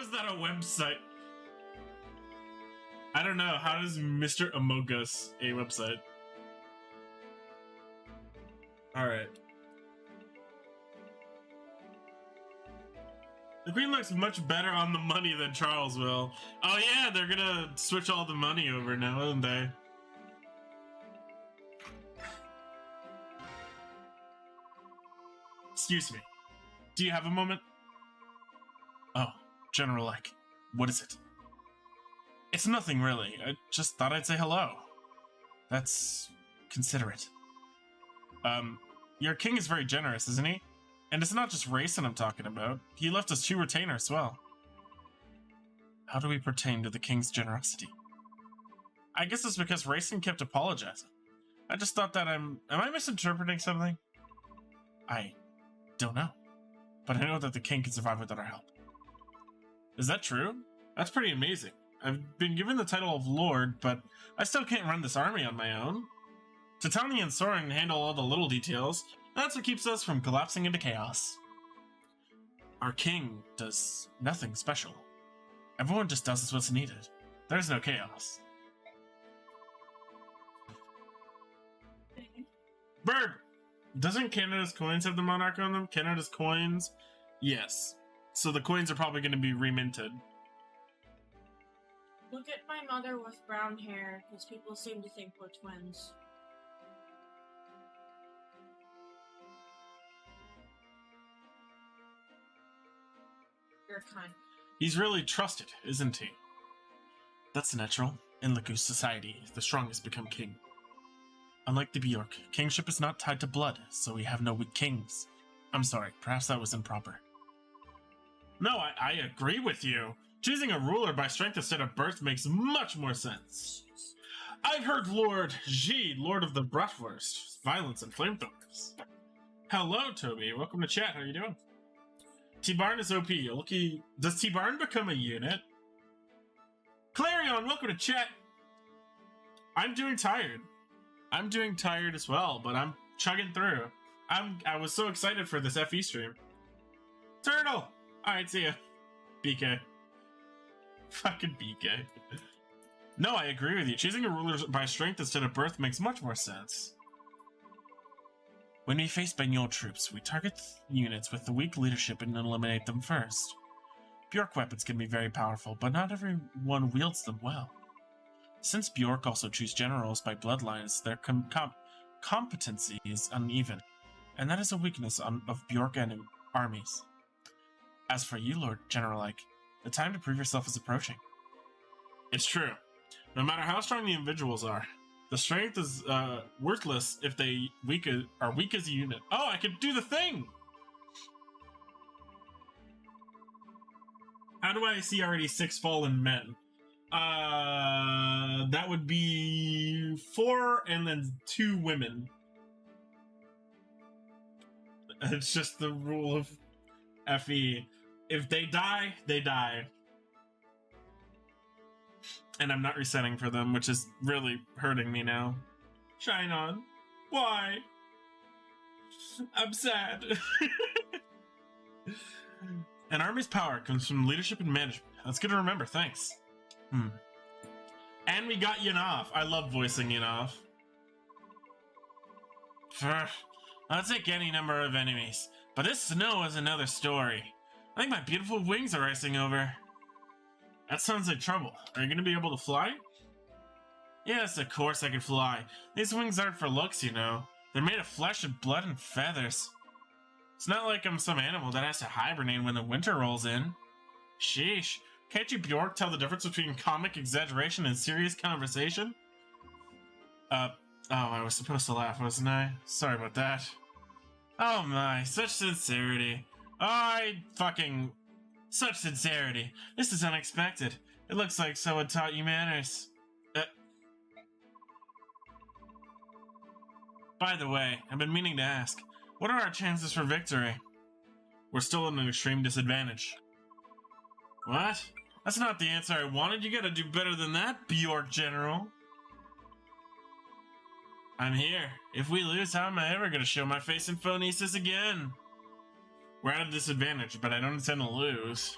is that a website? I don't know. How does Mr. Among Us a website? Alright. The Queen looks much better on the money than Charles will. Oh yeah, they're gonna switch all the money over now, aren't they? Excuse me. Do you have a moment? Oh, General Like, what is it? It's nothing really. I just thought I'd say hello. That's considerate. Your king is very generous, isn't he? And it's not just Reyson I'm talking about. He left us 2 retainers as well. How do we pertain to the king's generosity? I guess it's because Reyson kept apologizing. I just thought that am I misinterpreting something? I don't know. But I know that the king can survive without our help. Is that true? That's pretty amazing. I've been given the title of Lord, but I still can't run this army on my own. Titania and Soren handle all the little details. That's what keeps us from collapsing into chaos. Our king does nothing special. Everyone just does what's needed. There's no chaos. Bird! Doesn't Canada's coins have the monarch on them? Canada's coins? Yes. So the coins are probably going to be reminted. Look at my mother with brown hair, because people seem to think we're twins. You're kind. He's really trusted, isn't he? That's natural. In Lagoose society, the strongest become king. Unlike the Bjork, kingship is not tied to blood, so we have no weak kings. I'm sorry, perhaps that was improper. No, I agree with you. Choosing a ruler by strength instead of birth makes much more sense. I've heard Lord G, Lord of the Bratwurst, violence and flamethrowers. Hello, Toby. Welcome to chat. How you doing? T-Barn is OP. Lucky. Does T-Barn become a unit? Clarion, welcome to chat. I'm doing tired. I'm doing tired as well, but I'm chugging through. I was so excited for this FE stream. Turtle! Alright, see ya. BK. Fucking BK. No, I agree with you. Choosing a ruler by strength instead of birth makes much more sense. When we face Bengal troops, we target units with the weak leadership and eliminate them first. Bjork weapons can be very powerful, but not everyone wields them well. Since Bjork also choose generals by bloodlines, their competency is uneven, and that is a weakness of Bjork armies. As for you, Lord General-like, the time to prove yourself is approaching. It's true. No matter how strong the individuals are, the strength is worthless if they are weak as a unit. Oh, I could do the thing! How do I see already 6 fallen men? That would be 4 and then 2 women. It's just the rule of FE. If they die, they die. And I'm not resetting for them, which is really hurting me now. Shine on. Why? I'm sad. An army's power comes from leadership and management. That's good to remember, thanks. And we got Yanoff. I love voicing Yanoff. I'll take any number of enemies, but this snow is another story. I think my beautiful wings are icing over. That sounds like trouble. Are you going to be able to fly? Yes, of course I can fly. These wings aren't for looks, you know. They're made of flesh and blood and feathers. It's not like I'm some animal that has to hibernate when the winter rolls in. Sheesh. Can't you, Bjork, tell the difference between comic exaggeration and serious conversation? Oh, I was supposed to laugh, wasn't I? Sorry about that. Oh my, such sincerity. Such sincerity. This is unexpected. It looks like someone taught you manners. By the way, I've been meaning to ask, what are our chances for victory? We're still at an extreme disadvantage. What? That's not the answer I wanted. You gotta do better than that, Bjork General. I'm here. If we lose, how am I ever gonna show my face in Phonesis again? We're at a disadvantage, but I don't intend to lose.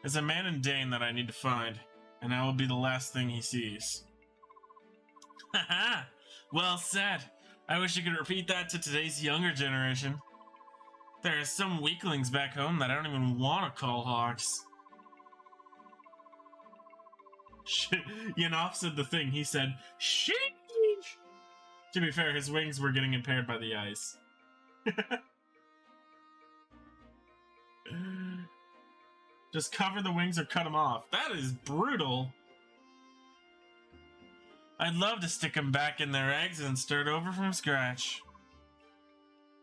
There's a man in Daein that I need to find, and I will be the last thing he sees. Haha! Well said. I wish you could repeat that to today's younger generation. There are some weaklings back home that I don't even want to call hawks. Yanoff said the thing. He said, sheesh! To be fair, his wings were getting impaired by the ice. Just cover the wings or cut them off. That is brutal. I'd love to stick them back in their eggs and start over from scratch.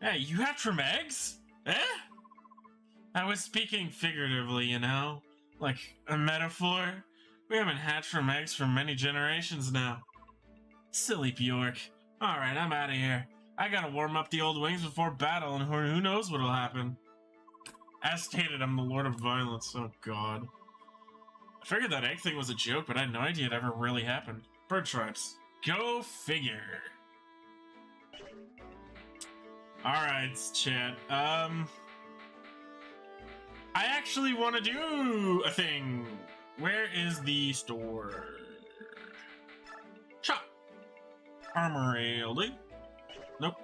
Hey, you hatch from eggs? Eh? I was speaking figuratively, you know? Like a metaphor. We haven't hatched from eggs for many generations now. Silly Bjork. Alright, I'm out of here. I gotta warm up the old wings before battle, and who knows what'll happen. As stated, I'm the Lord of Violence. Oh god. I figured that egg thing was a joke, but I had no idea it ever really happened. Bird tribes. Go figure. Alright, chat. I actually want to do a thing. Where is the store? Shop. Armory LD. Nope.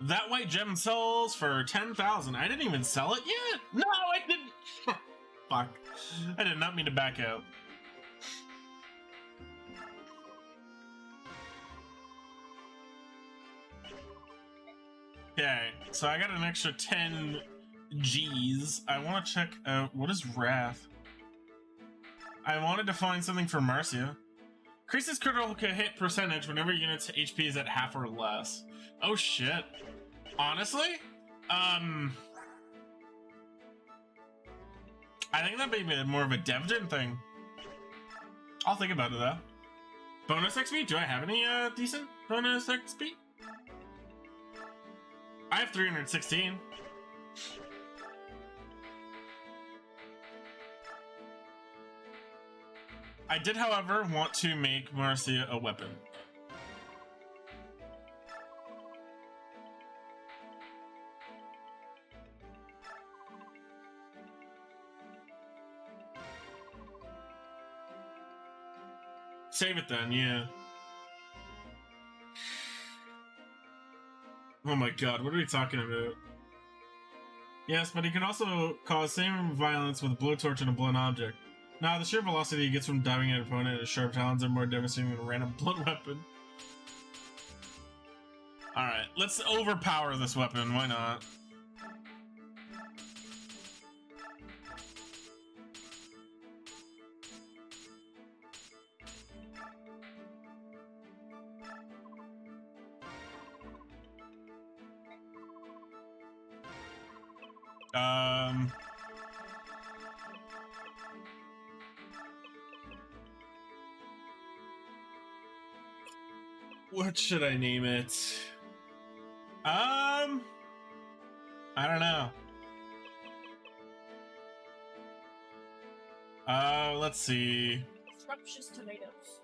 That white gem sells for 10,000. I didn't even sell it yet. No, I didn't. Fuck. I did not mean to back out. Okay, so I got an extra 10 G's. I want to check out, what is Wrath? I wanted to find something for Marcia. Increases critical hit percentage whenever unit's HP is at half or less. Oh shit. Honestly? I think that may be more of a DevGen thing. I'll think about it though. Bonus XP? Do I have any decent bonus XP? I have 316. I did, however, want to make Marcia a weapon. Save it then, yeah. Oh my god, what are we talking about? Yes, but he can also cause same violence with a blowtorch and a blunt object. Nah, the sheer velocity he gets from diving at an opponent and his sharp talons are more devastating than a random blunt weapon. Alright, let's overpower this weapon, why not? What should I name it? I don't know. Let's see. Scrumptious tomatoes.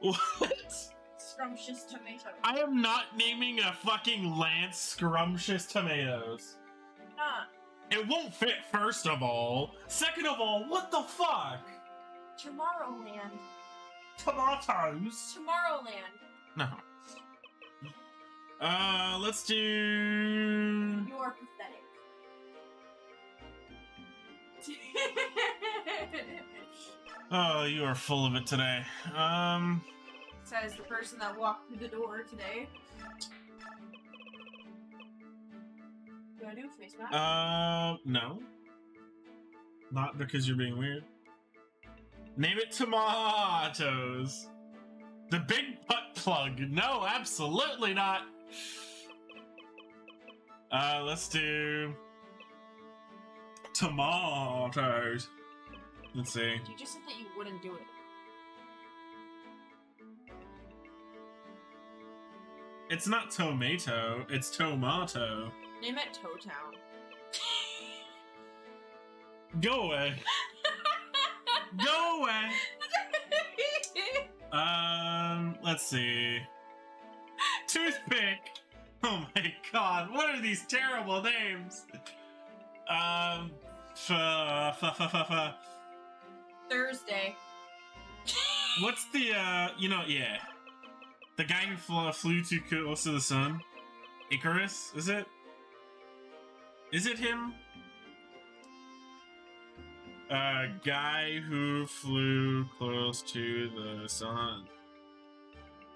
What? Scrumptious tomatoes. I am not naming a fucking lance Scrumptious Tomatoes. Nah. It won't fit, first of all. Second of all, what the fuck? Tomorrowland. Tomatoes. Tomorrowland. No. Let's do... You're pathetic. Oh, you are full of it today. Says the person that walked through the door today. Do I do a face mask? No. Not because you're being weird. Name it Tomatoes. The big butt plug. No, absolutely not. Let's do... Tomatoes. Let's see. You just said that you wouldn't do it. It's not tomato, it's tomato. Name it Toe Town. Go away. Go away. Let's see. Toothpick. Oh my god, what are these terrible names? Thursday. What's the, yeah. The guy who flew too close to the sun? Icarus, is it? Is it him? Guy who flew close to the sun.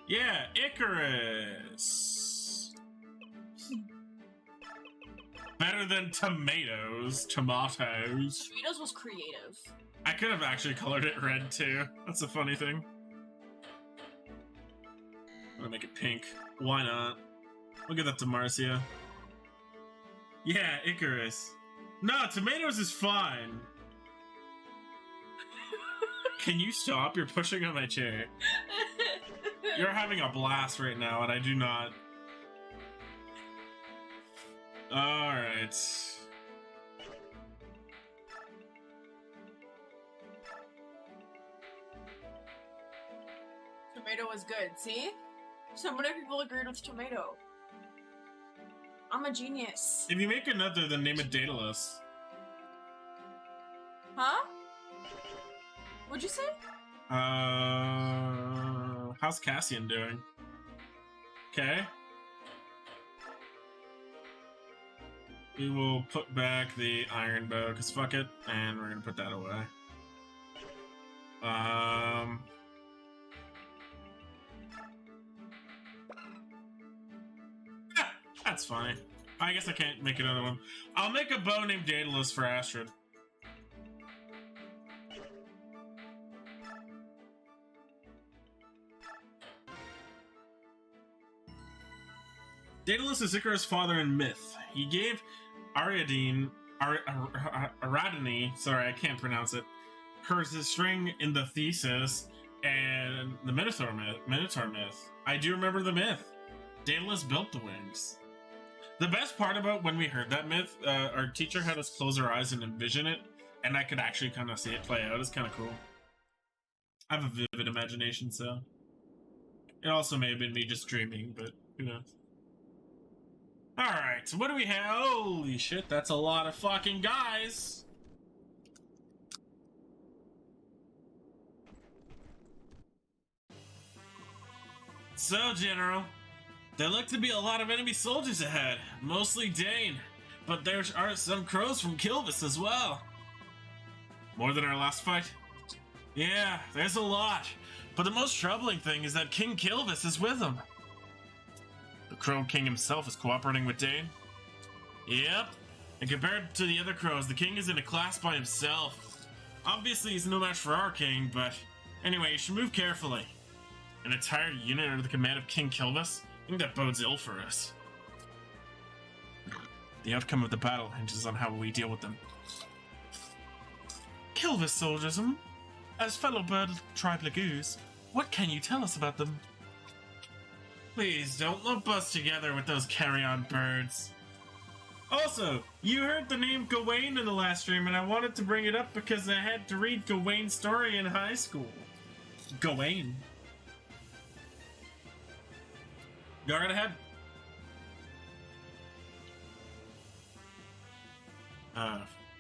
Yeah, Icarus. Better than tomatoes. Tomatoes. Tomatoes was creative. I could have actually colored it red too. That's a funny thing. I'm gonna make it pink. Why not? We'll give that to Marcia. Yeah, Icarus. No, tomatoes is fine. Can you stop? You're pushing on my chair. You're having a blast right now, and I do not. Alright. Tomato was good, see? So many people agreed with tomato. I'm a genius. If you make another, then name it Daedalus. Huh? What'd you say? How's Cassian doing? Okay. We will put back the iron bow, because fuck it, and we're gonna put that away. That's fine. I guess I can't make another one. I'll make a bow named Daedalus for Astrid. Daedalus is Icarus' father in myth. He gave Ariadne, sorry, I can't pronounce it, her string in the thesis and the Minotaur myth. I do remember the myth. Daedalus built the wings. The best part about when we heard that myth, our teacher had us close our eyes and envision it, and I could actually kind of see it play out. It's kind of cool. I have a vivid imagination, so it also may have been me just dreaming, but who knows. Alright, so what do we have? Holy shit, that's a lot of fucking guys! So, General, there look to be a lot of enemy soldiers ahead, mostly Daein, but there are some crows from KILVAS as well. More than our last fight? Yeah, there's a lot, but the most troubling thing is that King KILVAS is with them. The Crow King himself is cooperating with Daein. Yep, and compared to the other crows, the king is in a class by himself. Obviously, he's no match for our king, but anyway, you should move carefully. An entire unit under the command of King KILVAS? I think that bodes ill for us. The outcome of the battle hinges on how we deal with them. KILVAS soldiers, as fellow bird tribe Lagoos, what can you tell us about them? Please, don't lump us together with those carrion birds. Also, you heard the name Gawain in the last stream, and I wanted to bring it up because I had to read Gawain's story in high school. Gawain. Go right ahead.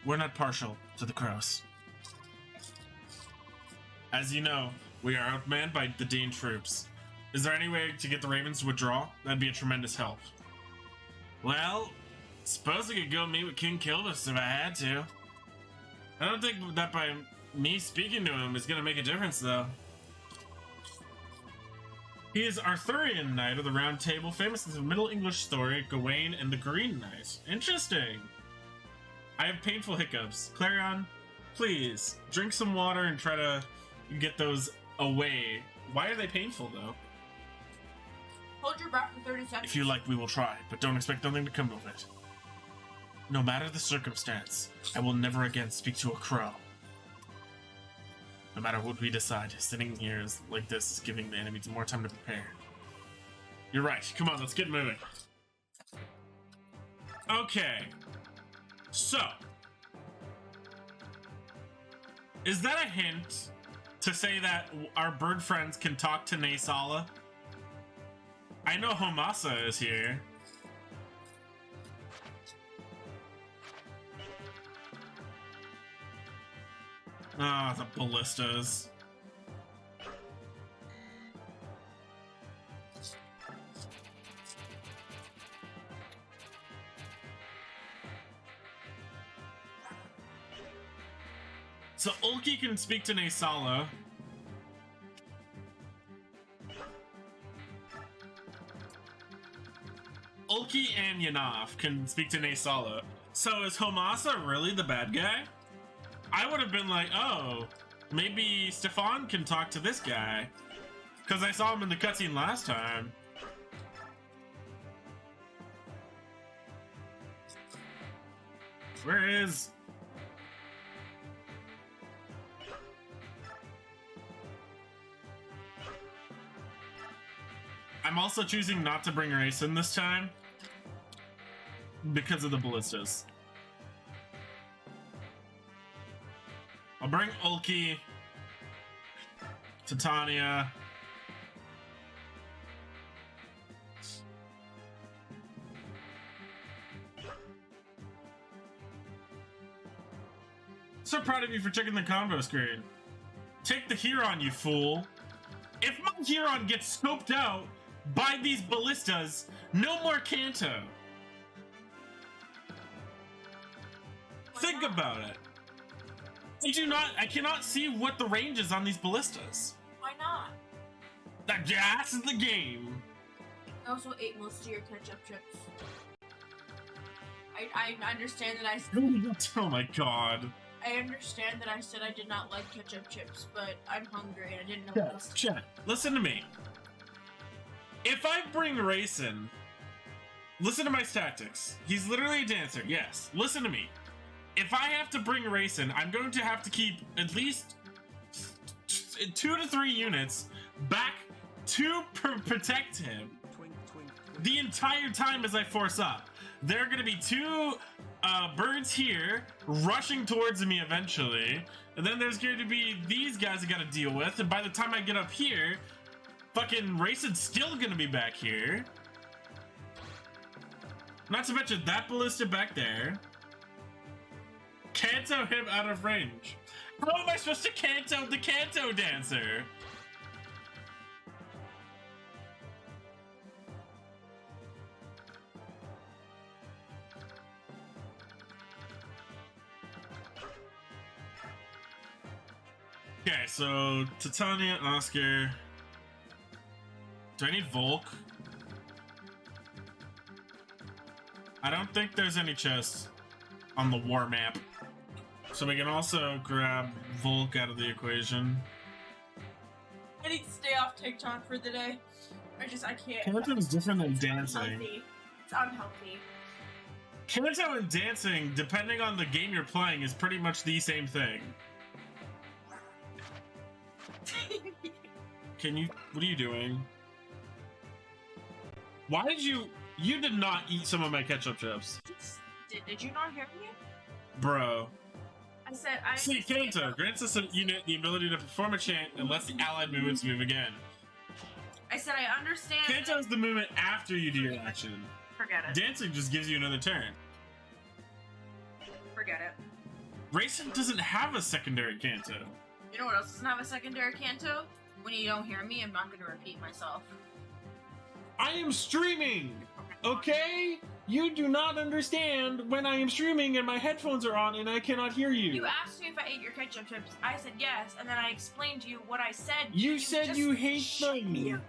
We're not partial to the crows. As you know, we are outmanned by the Daein troops. Is there any way to get the Ravens to withdraw? That'd be a tremendous help. Well, suppose I could go meet with King KILVAS if I had to. I don't think that by me speaking to him is gonna make a difference, though. He is Arthurian Knight of the Round Table, famous in the Middle English story Gawain and the Green Knight. Interesting. I have painful hiccups. Clarion, please, drink some water and try to get those away. Why are they painful, though? Hold your breath for 30 seconds. If you like, we will try, but don't expect nothing to come of it. No matter the circumstance, I will never again speak to a crow. No matter what we decide, sitting here like this is giving the enemy more time to prepare. You're right. Come on, let's get moving. Okay. So. Is that a hint to say that our bird friends can talk to Naesala? I know Homasa is here. Ah, the ballistas. So Ulki can speak to Naesala. Ulki and Yanaf can speak to Naesala. So is Homasa really the bad guy? I would have been like, oh, maybe Stefan can talk to this guy. Because I saw him in the cutscene last time. Where is... I'm also choosing not to bring Reyson this time because of the ballistas. I'll bring Ulki, Titania, so proud of you for checking the combo screen. Take the Huron, you fool. If my Huron gets scoped out by these ballistas, no more Kanto. Think about it. I cannot see what the range is on these ballistas. Why not? That's the game. I also ate most of your ketchup chips. I understand that Oh my god. I understand that I said I did not like ketchup chips, but I'm hungry and I didn't know what else to do. Chat, listen to me. If I bring Reyson, listen to my tactics. He's literally a dancer, yes. Listen to me. If I have to bring Reyson, I'm going to have to keep at least 2 to 3 units back to protect him the entire time as I force up. There are going to be 2 birds here rushing towards me eventually, and then there's going to be these guys I got to deal with, and by the time I get up here, fucking Reyson's still going to be back here. Not to mention that ballista back there. Kanto him out of range. How am I supposed to Kanto the Kanto dancer? Okay, so Titania, Oscar. Do I need Volk? I don't think there's any chests on the war map. So we can also grab Volk out of the equation. I need to stay off TikTok for the day. I can't. Kanto is different than dancing. It's unhealthy. Kanto and dancing, depending on the game you're playing, is pretty much the same thing. Can you... What are you doing? Why did you... You did not eat some of my ketchup chips. Did you not hear me? Bro. I said I... See, Kanto grants us a unit the ability to perform a chant and lets the allied movements move again. I said I understand... Kanto is the movement after you do your action. Forget it. Dancing just gives you another turn. Forget it. Reyson doesn't have a secondary Kanto. You know what else doesn't have a secondary Kanto? When you don't hear me, I'm not going to repeat myself. I am streaming! Okay? You do not understand when I am streaming and my headphones are on and I cannot hear you. You asked me if I ate your ketchup chips. I said yes, and then I explained to you what I said. You said you hate them.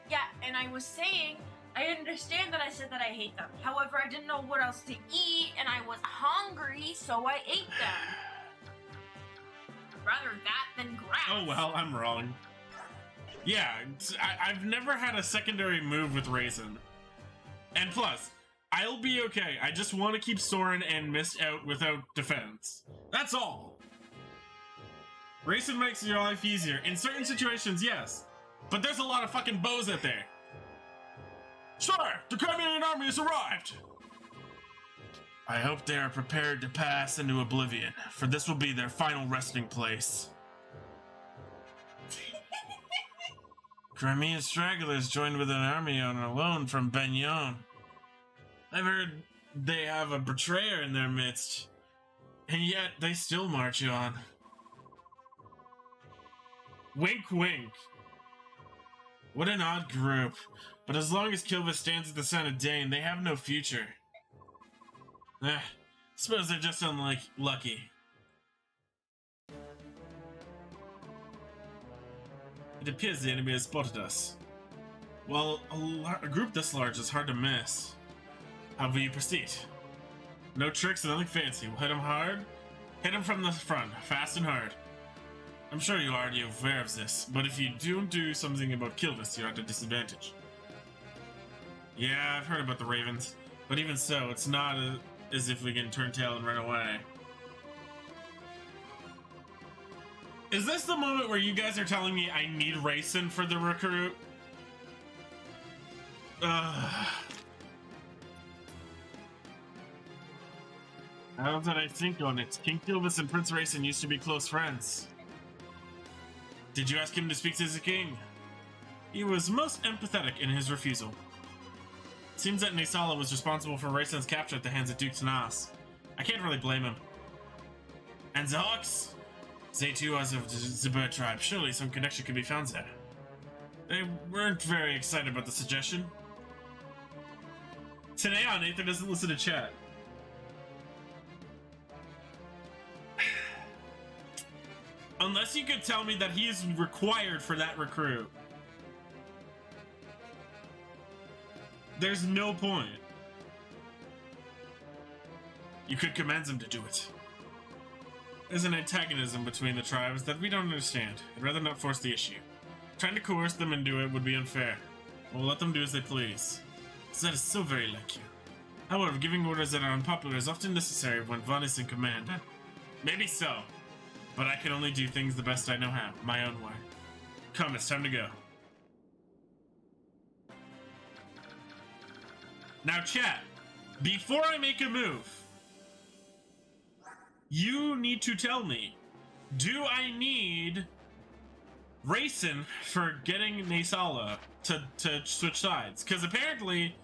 Yeah, and I was saying, I understand that I said that I hate them. However, I didn't know what else to eat, and I was hungry, so I ate them. Rather that than grass. Oh well, I'm wrong. Yeah, I've never had a secondary move with Reyson. And plus, I'll be okay. I just want to keep Soren and Mist out without defense. That's all. Reyson makes your life easier. In certain situations, yes. But there's a lot of fucking bows out there. Sir, the Crimean army has arrived! I hope they are prepared to pass into oblivion, for this will be their final resting place. Crimean stragglers joined with an army on a loan from Benyon. I've heard they have a betrayer in their midst, and yet they still march on. Wink, wink. What an odd group, but as long as KILVAS stands at the side of Daein, they have no future. Suppose they're just lucky. It appears the enemy has spotted us. Well, a group this large is hard to miss. How will you proceed? No tricks and nothing fancy. We'll hit them hard. Hit them from the front, fast and hard. I'm sure you're already aware of this, but if you don't do something about KILVAS, you're at a disadvantage. Yeah, I've heard about the Ravens, but even so, it's not as if we can turn tail and run away. Is this the moment where you guys are telling me I need Reyson for the recruit? Now that I think on it, King KILVAS and Prince Reyson used to be close friends. Did you ask him to speak to the king? He was most empathetic in his refusal. It seems that Naesala was responsible for Reyson's capture at the hands of Duke Tanas. I can't really blame him. And the Hawks? They too was of the bird tribe. Surely some connection could be found there. They weren't very excited about the suggestion. Today on Nathan doesn't listen to chat. Unless you could tell me that he is required for that recruit. There's no point. You could command them to do it. There's an antagonism between the tribes that we don't understand. I'd rather not force the issue. Trying to coerce them into it would be unfair. We'll let them do as they please. That is so very like you. However, giving orders that are unpopular is often necessary when one is in command. Maybe so. But I can only do things the best I know how, my own way. Come, it's time to go. Now chat, before I make a move, you need to tell me, do I need Reyson for getting Naesala to switch sides? Because apparently,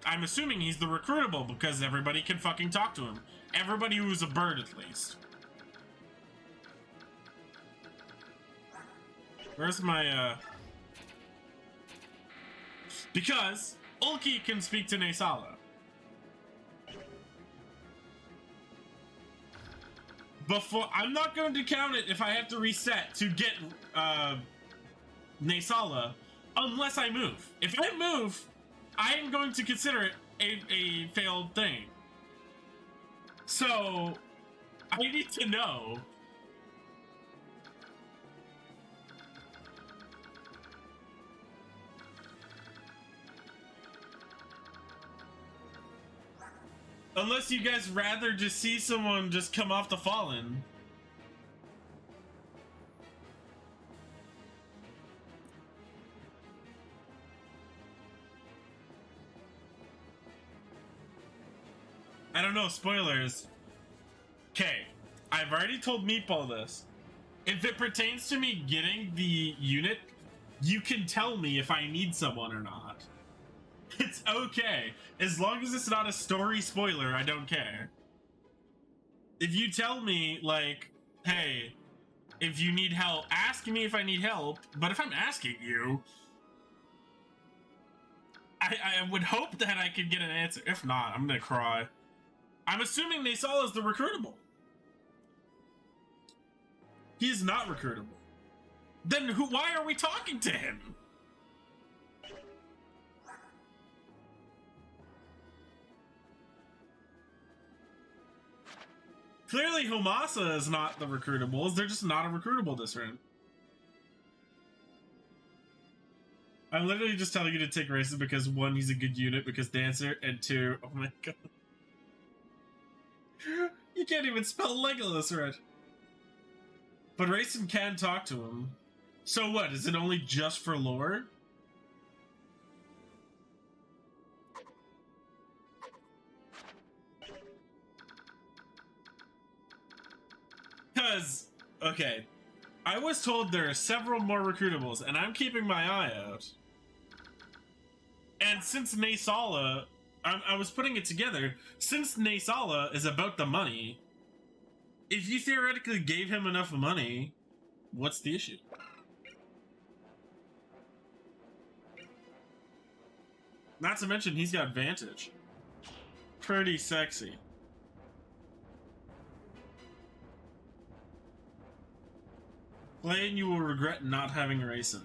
I'm assuming he's the recruitable because everybody can fucking talk to him. Everybody who's a bird, at least. Where's my, because Ulki can speak to Naesala. I'm not going to count it if I have to reset to get, Naesala, unless I move. If I move, I am going to consider it a failed thing. So, I need to know. Unless you guys rather just see someone just come off the Fallen. I don't know, spoilers. Okay, I've already told Meatball this. If it pertains to me getting the unit, you can tell me if I need someone or not. It's okay. As long as it's not a story spoiler, I don't care. If you tell me, like, hey, if you need help, ask me if I need help, but if I'm asking you, I would hope that I could get an answer. If not, I'm gonna cry. I'm assuming Naesala is the recruitable. He is not recruitable. Then why are we talking to him? Clearly, Homasa is not the recruitables. They're just not a recruitable this round. I'm literally just telling you to take Reyson because one, he's a good unit because dancer, and two, oh my god. You can't even spell Legolas right. But Reyson can talk to him. So what, is it only just for lore? Okay. I was told there are several more recruitables, and I'm keeping my eye out. And since Naesala, I was putting it together, since Naesala is about the money, if you theoretically gave him enough money, what's the issue? Not to mention, he's got Vantage. Pretty sexy. Play and you will regret not having Reyson.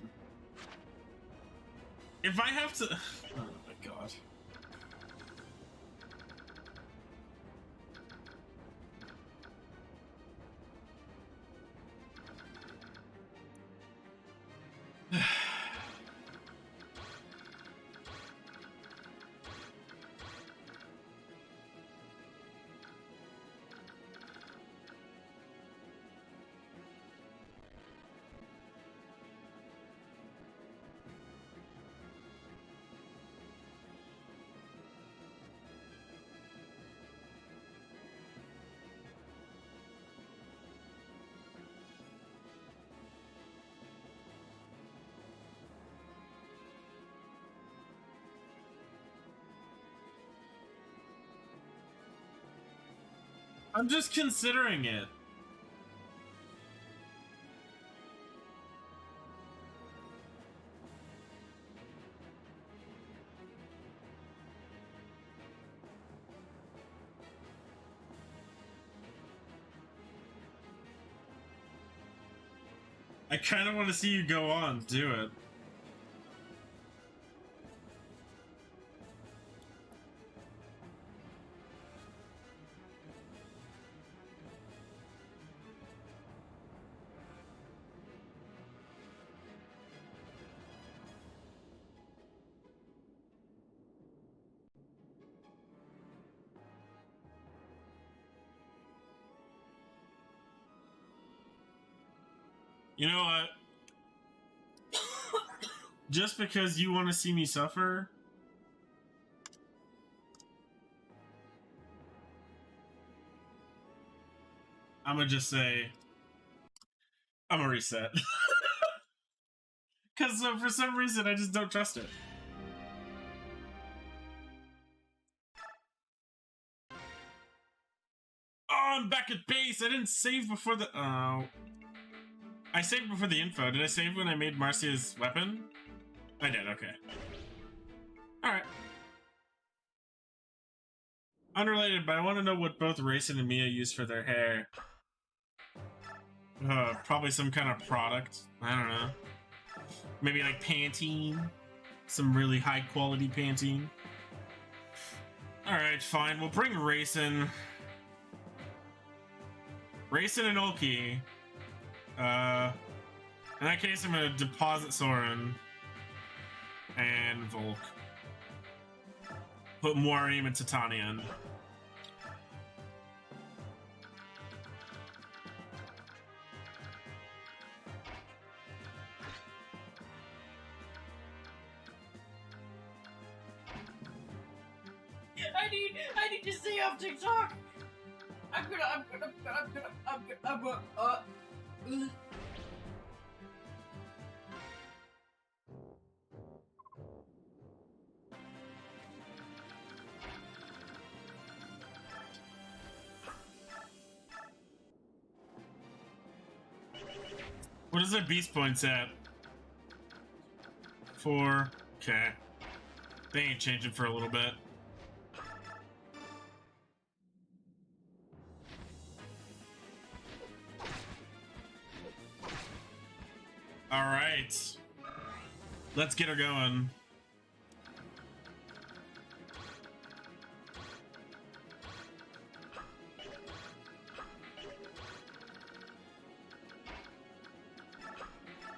If I have to... Oh my god. I'm just considering it. I kind of want to see you go on. Do it. You know what? Just because you want to see me suffer, I'm gonna just say, I'm gonna reset. Because for some reason, I just don't trust it. Oh, I'm back at base. I didn't save before the... Oh. I saved before the info. Did I save when I made Marcia's weapon? I did, okay. Alright. Unrelated, but I want to know what both Reyson and Mia use for their hair. Probably some kind of product. I don't know. Maybe like Pantene. Some really high quality Pantene. Alright, fine. We'll bring Reyson. Reyson and Ulki. In that case, I'm gonna deposit Soren and Volk. Put Moiraim and Titania in. I need to stay off TikTok. I'm gonna. What is their beast points at? 4. Okay. They ain't changing for a little bit. Alright. Let's get her going.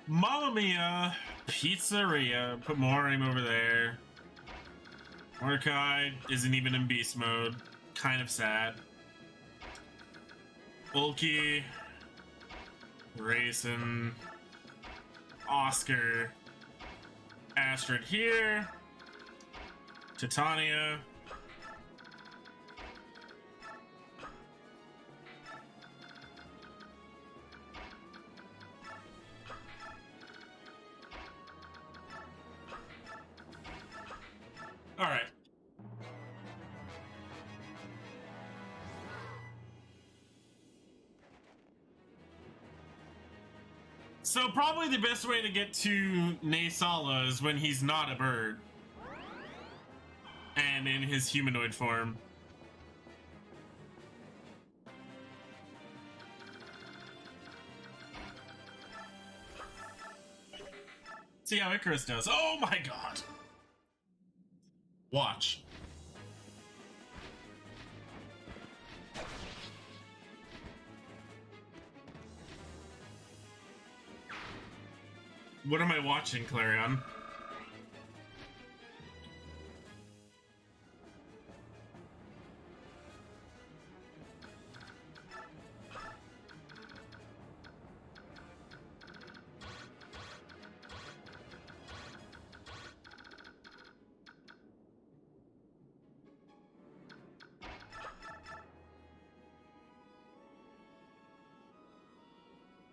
Mamma Mia! Pizzeria. Put Moiraim over there. Mordecai isn't even in beast mode. Kind of sad. Ulki. Reyson. Oscar. Astrid here. Titania. So probably the best way to get to Naesala is when he's not a bird. And in his humanoid form. See how Icarus does. Oh my god! Watch. What am I watching, Clarion?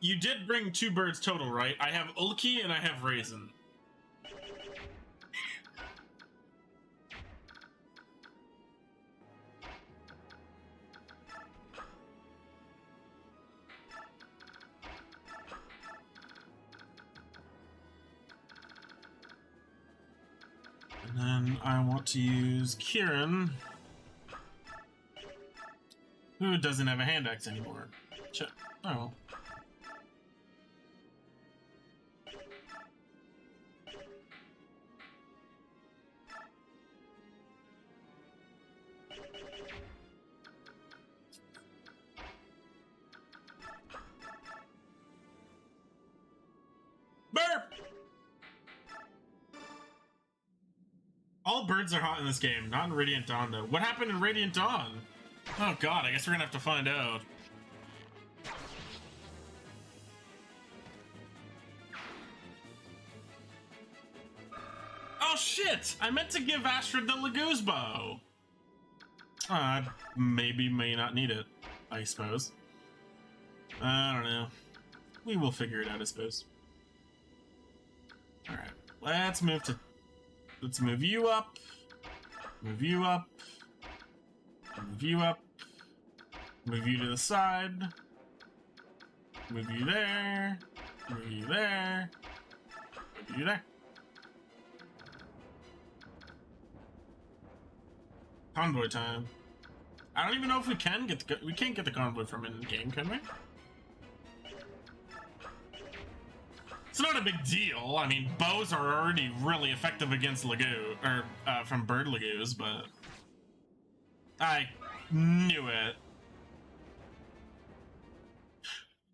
You did bring 2 birds total, right? I have Ulki and I have Reyson. And then I want to use Kieran, who doesn't have a hand axe anymore. Oh. Burp! All birds are hot in this game, not in Radiant Dawn though. What happened in Radiant Dawn? Oh god, I guess we're gonna have to find out. Oh shit! I meant to give Astrid the Laguz bow. Maybe may not need it, I suppose. I don't know. We will figure it out, I suppose. Alright, let's move you up. Move you up. Move you up. Move you to the side. Move you there. Move you there. Move you there. Convoy time. I don't even know if we can get we can't get the convoy from in game, can we? It's not a big deal. I mean, bows are already really effective against Lagoo, or from bird Lagoos, but I knew it.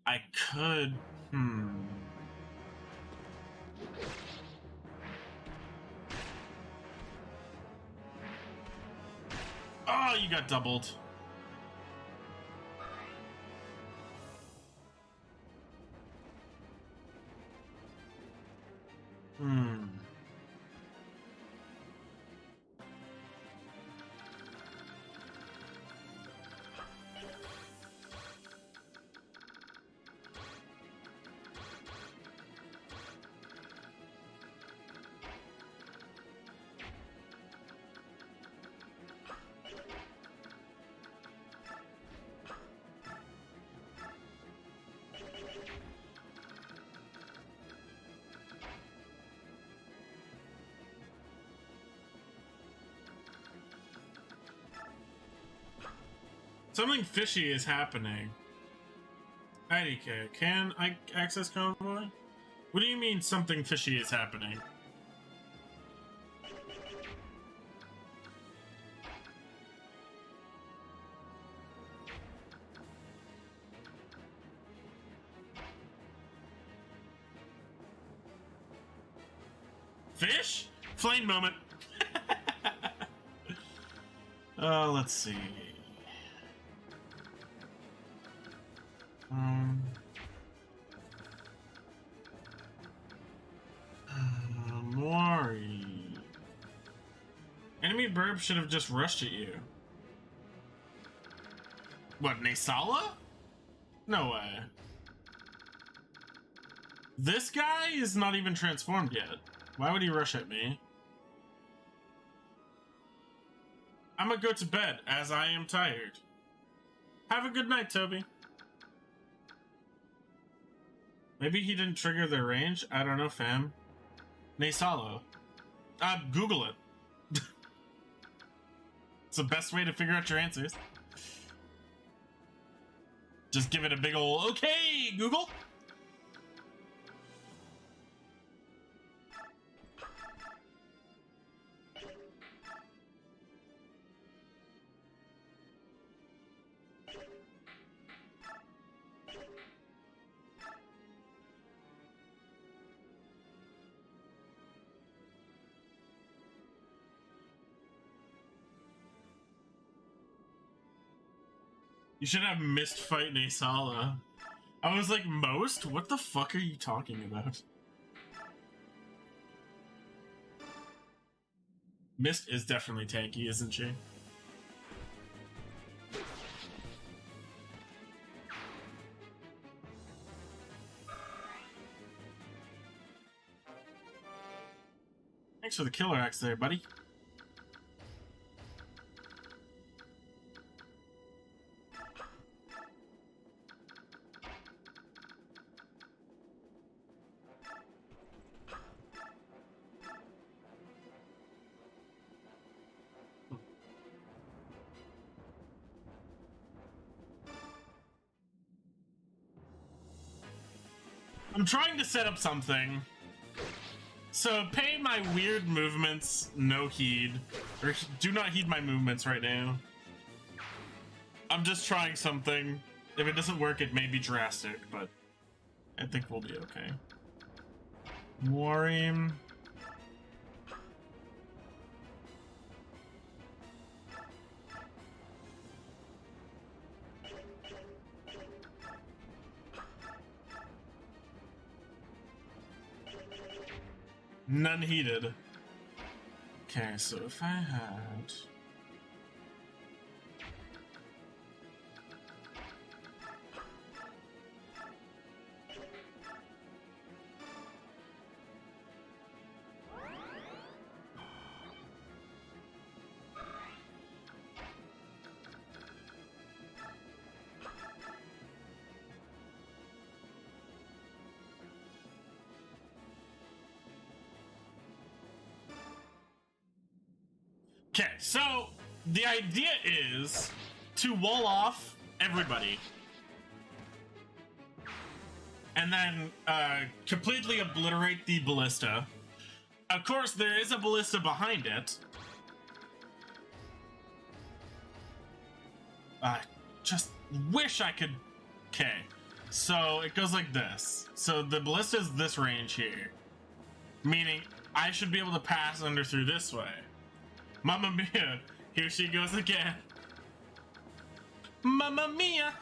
I could. Oh, you got doubled. Something fishy is happening. IDK, can I access convoy? What do you mean something fishy is happening? Fish? Flame moment. Let's see. Mori. Enemy burb should have just rushed at you. What, Naesala? No way. This guy is not even transformed yet. Why would he rush at me? I'm gonna go to bed, as I am tired. Have a good night, Toby. Maybe he didn't trigger their range? I don't know, fam. Naesala. Google it. It's the best way to figure out your answers. Just give it a big ol' okay, Google. You should have missed fight Naesala. I was like, most? What the fuck are you talking about? Mist is definitely tanky, isn't she? Thanks for the killer axe there, buddy. I'm trying to set up something. So pay my weird movements no heed. Or do not heed my movements right now. I'm just trying something. If it doesn't work, it may be drastic, but I think we'll be okay. Warim. None heated. Okay, so if I had... Okay, so the idea is to wall off everybody and then completely obliterate the ballista. Of course, there is a ballista behind it. I just wish I could... Okay, so it goes like this. So the ballista is this range here, meaning I should be able to pass under through this way. Mamma mia, here she goes again. Mamma mia.